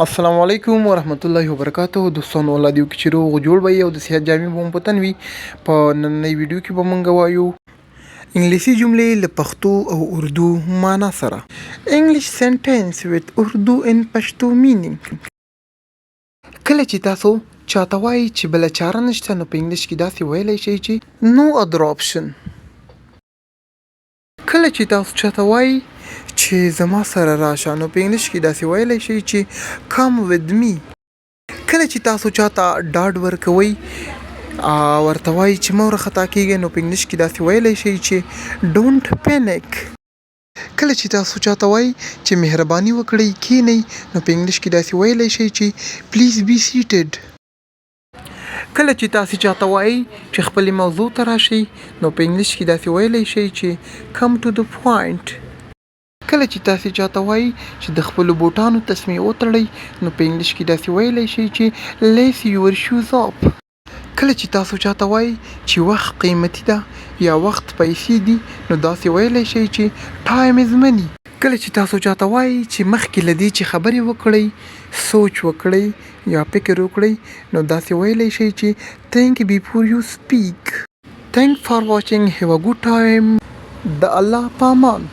السلام علیکم ورحمت الله وبرکاتہ دوستانو الله دې وکړي چې روغ جوړ وي او د صحت جامې به مو په تن وي. په نننۍ ویډیو کې به مونږ وایو انګلیسي جملې له پښتو او اردو معنا سره. English sentence with Urdu and Pashto meaning. کله چې تاسو چاته وایي چې بله چاره نشته نو په انګلیش کې داسې ویلی شئ چې no other option. کله چې تاسو چاته وایي چې زما سره راشه نو په انګلیش کې داسې ویلی شئ چې come with me. کله چې تاسو چاته ډاډ ورکوئ ورته وایي چې مه ورخطا کېږئ نو په انګلیش کې داسې ویلی شئ چې don't panic. کله چې تاسو چاته وایي چې مهرباني وکړئ کښېنئ نو په انګلیش کې داسې ویلی شئ چې please be seated. کله چې تاسو چاته وایي چې خپلې موضوع ته راشئ نو په انګلیش کې داسې ویلی شئ چې come to the point. کله چې تاسو چاته وایي چې د خپلو بوټانو تسمې وتړئ نو په انګلیش کې داسې ویلی شئ چې lace your shoes up. کله چې تاسو چاته وایي چې وخت قیمتي ده یا وخت پیسې دي نو داسې ویلی شئ چې time is money. کله چې تاسو چاته وایي چې مخکې له دې چې خبرې وکړئ سوچ وکړئ یا فکر وکړئ نو داسې ویلی شئ چې think before you speak. Thanks for watching. Have a good time. د الله په امان.